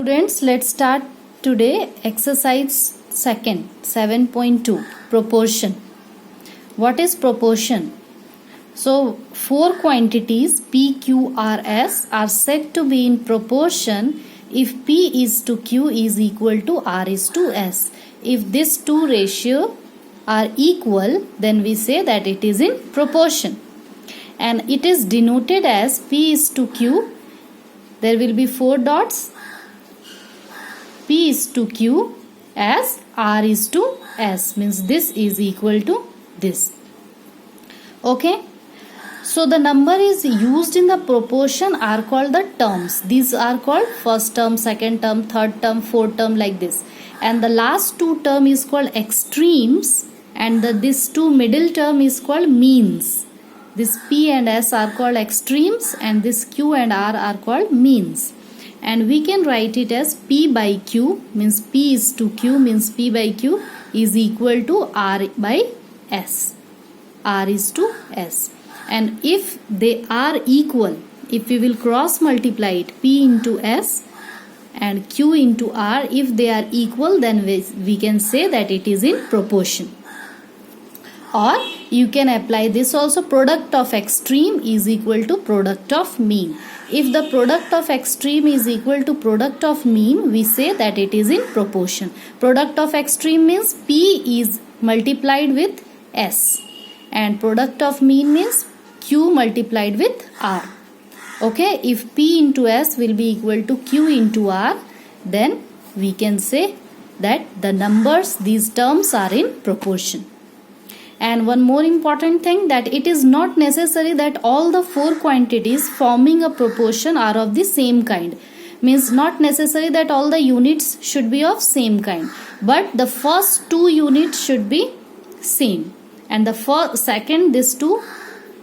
Students, let's start today exercise second 7.2 proportion. What is proportion? So four quantities P, Q, R, S are said to be in proportion if P is to Q is equal to R is to S. If these two ratios are equal, then we say that it is in proportion. And it is denoted as P is to Q. There will be four dots. P is to Q as R is to S, means this is equal to this. Okay. So the number is used in the proportion are called the terms. These are called first term, second term, third term, fourth term, like this. And the last two term is called extremes, and this two middle term is called means. This P and S are called extremes, and this Q and R are called means. And we can write it as P by Q, means P is to Q, means P by Q is equal to R by S. R is to S. And if they are equal, if we will cross multiply it, P into S and Q into R, if they are equal, then we can say that it is in proportion. Or you can apply this also, product of extreme is equal to product of mean. If the product of extreme is equal to product of mean, we say that it is in proportion. Product of extreme means P is multiplied with S, and product of mean means Q multiplied with R. Okay, if P into S will be equal to Q into R, then we can say that the numbers, these terms are in proportion. And one more important thing, that it is not necessary that all the four quantities forming a proportion are of the same kind. Means not necessary that all the units should be of same kind, but the first two units should be same, and the second, these two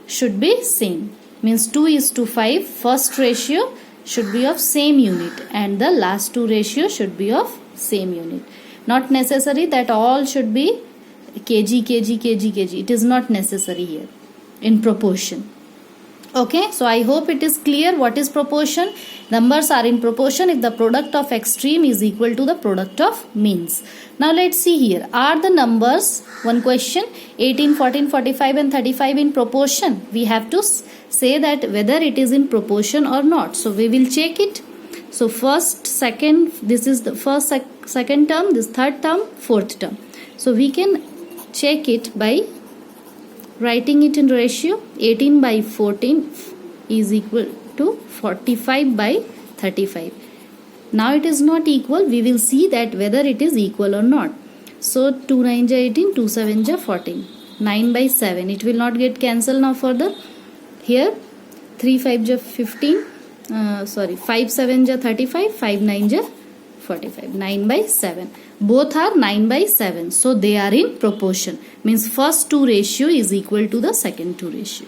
should be same. Means 2 is to 5, first ratio should be of same unit, and the last two ratio should be of same unit. Not necessary that all should be kg, kg, kg, kg. It is not necessary here in proportion. Okay, so I hope it is clear what is proportion. Numbers are in proportion if the product of extreme is equal to the product of means. Now let's see here. Are the numbers, one question, 18, 14, 45 and 35 in proportion? We have to say that whether it is in proportion or not. So we will check it. So first, second, this is the first, second term, this third term, fourth term. So we can check it by writing it in ratio. 18 by 14 is equal to 45 by 35. Now it is not equal. We will see that whether it is equal or not. So 2 9 ja 18, 2 7 ja 14. 9 by 7. It will not get cancelled now further. Here 3 5 ja 15. 5 7 ja 35. 5 9 ja 45. 9 by 7. Both are 9 by 7. So they are in proportion. Means first two ratio is equal to the second two ratio.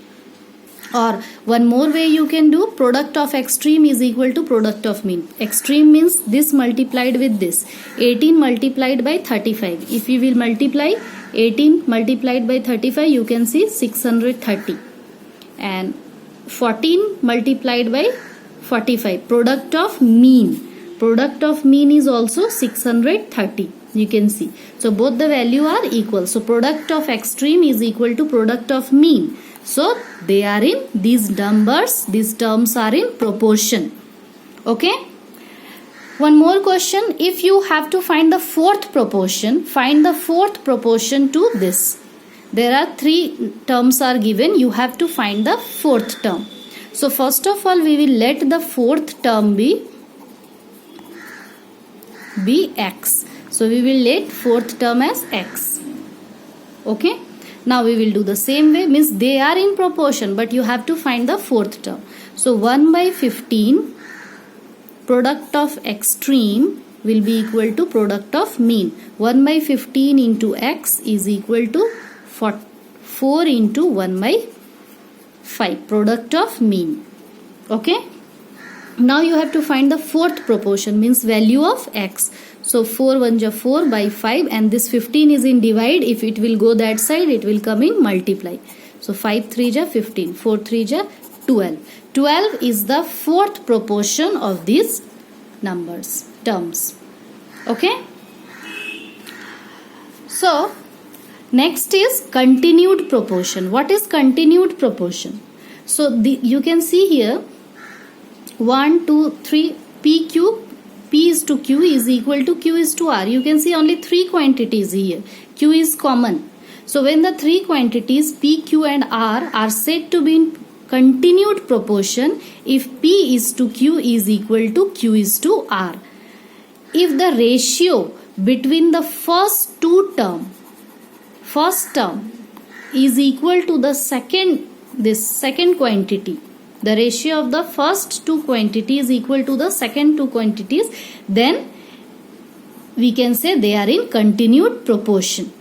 Or one more way you can do, product of extreme is equal to product of mean. Extreme means this multiplied with this. 18 multiplied by 35. If you will multiply 18 multiplied by 35, you can see 630. And 14 multiplied by 45. Product of mean. Product of mean is also 630. You can see. So both the value are equal. So product of extreme is equal to product of mean. So they are in these numbers. These terms are in proportion. Okay. One more question. If you have to find the fourth proportion, find the fourth proportion to this. There are three terms are given. You have to find the fourth term. So first of all, we will let the fourth term be x. So we will let fourth term as x. Okay. Now we will do the same way. Means they are in proportion, but you have to find the fourth term. So 1 by 15 product of extreme will be equal to product of mean. 1 by 15 into x is equal to 4 into 1 by 5. Product of mean. Okay. Now you have to find the fourth proportion, means value of x. So 4 1 ja 4 by 5, and this 15 is in divide. If it will go that side, it will come in multiply. So 5 3 ja 15, 4 3 ja 12. 12 is the fourth proportion of these numbers. terms. Okay. So next is continued proportion. What is continued proportion? So you can see here 1, 2, 3 PQ, P is to Q is equal to Q is to R. You can see only three quantities here. Q is common. So when the three quantities P, Q and R are said to be in continued proportion if P is to Q is equal to Q is to R. If the ratio between the first term is equal to the second quantity, the ratio of the first two quantities is equal to the second two quantities, then we can say they are in continued proportion.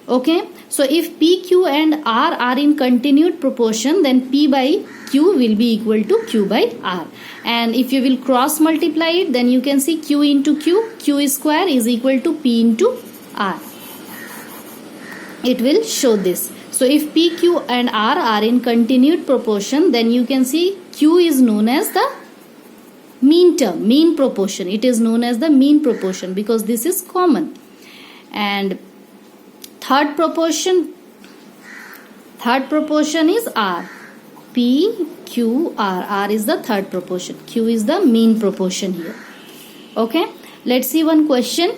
Okay, so if P, Q and R are in continued proportion, then P by Q will be equal to Q by R. And if you will cross multiply it, then you can see Q into Q square is equal to P into R. It will show this. So if P, Q and R are in continued proportion, then you can see Q is known as the mean term, mean proportion. It is known as the mean proportion because this is common. And third proportion is R. P, Q, R. R is the third proportion. Q is the mean proportion here. Okay. Let's see one question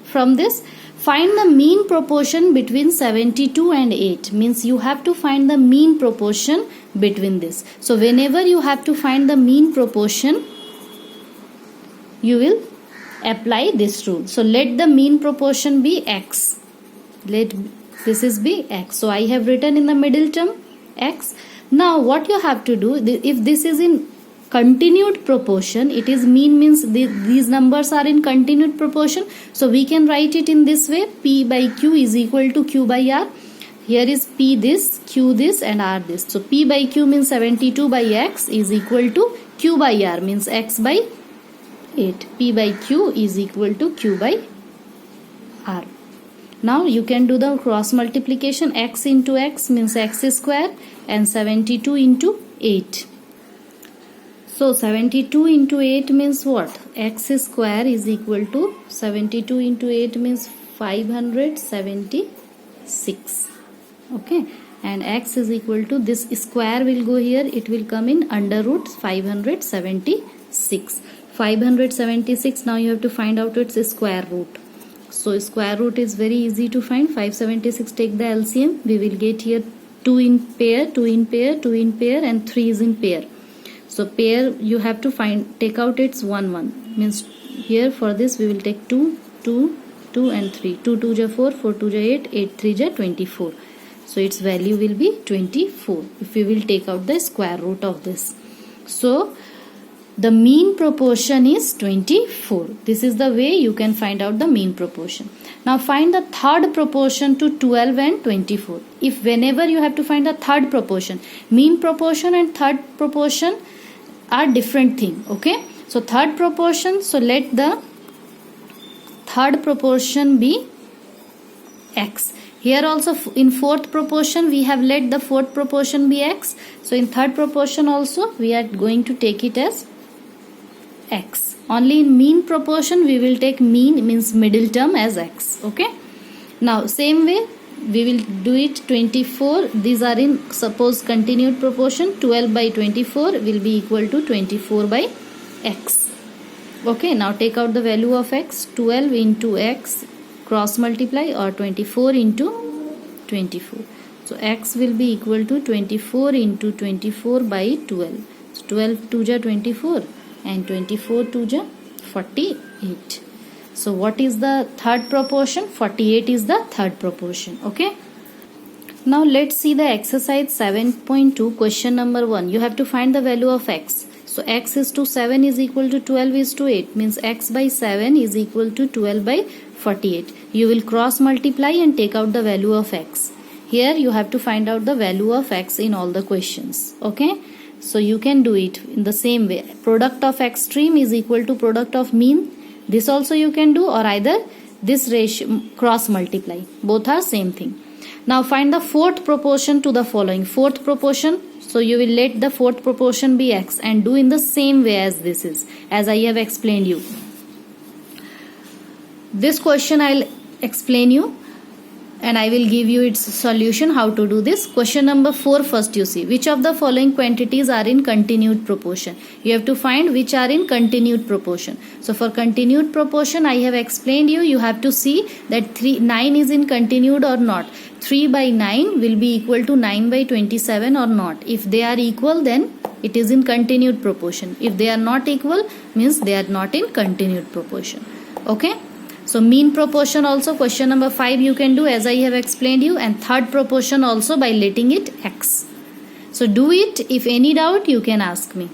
from this. Find the mean proportion between 72 and 8. Means you have to find the mean proportion between this. So whenever you have to find the mean proportion, you will apply this rule. So let the mean proportion be X. Let this is be X. So I have written in the middle term X. Now what you have to do, if this is in continued proportion, it is mean means these numbers are in continued proportion. So we can write it in this way. P by Q is equal to Q by R. Here is P this, Q this and R this. So P by Q means 72 by X is equal to Q by R means X by 8. P by Q is equal to Q by R. Now you can do the cross multiplication. X into X means X square and 72 into 8. So 72 into 8 means what? X square is equal to 72 into 8 means 576. Okay. And X is equal to this square will go here. It will come in under root 576. 576. Now you have to find out its square root. So square root is very easy to find. 576 take the LCM. We will get here 2 in pair, 2 in pair, 2 in pair and 3 is in pair. So pair you have to take out its 1 1. Means here for this we will take 2, 2, 2 and 3. 2 2 ja 4, 4 2 ja 8, 8 3 ja 24. So its value will be 24 if we will take out the square root of this. So the mean proportion is 24. This is the way you can find out the mean proportion. Now find the third proportion to 12 and 24. If whenever you have to find the third proportion, mean proportion and third proportion are different thing. Okay. So third proportion, so let the third proportion be X. Here also in fourth proportion we have let the fourth proportion be X. So in third proportion also we are going to take it as X. Only in mean proportion we will take mean means middle term as X. Okay. Now same way we will do it 24. These are in suppose continued proportion. 12 by 24 will be equal to 24 by X. Okay. Now take out the value of X. 12 into X cross multiply or 24 into 24. So X will be equal to 24 into 24 by 12. So 12 2 ja 24 and 24 2 ja 48. So what is the third proportion? 48 is the third proportion. Okay. Now let's see the exercise 7.2 question number 1. You have to find the value of X. So X is to 7 is equal to 12 is to 8 means X by 7 is equal to 12 by 48. You will cross multiply and take out the value of X. Here you have to find out the value of X in all the questions. Okay. So you can do it in the same way. Product of extreme is equal to product of mean. This also you can do, or either this ratio cross multiply. Both are same thing. Now find the fourth proportion to the following. Fourth proportion. So you will let the fourth proportion be X and do in the same way as this is. As I have explained you. This question I'll explain you and I will give you its solution how to do this. Question number 4 first you see. Which of the following quantities are in continued proportion? You have to find which are in continued proportion. So for continued proportion I have explained you have to see that 9 is in continued or not. 3 by 9 will be equal to 9 by 27 or not. If they are equal then it is in continued proportion. If they are not equal means they are not in continued proportion. Okay. So mean proportion also question number 5 you can do as I have explained you, and third proportion also by letting it X. So do it. If any doubt you can ask me.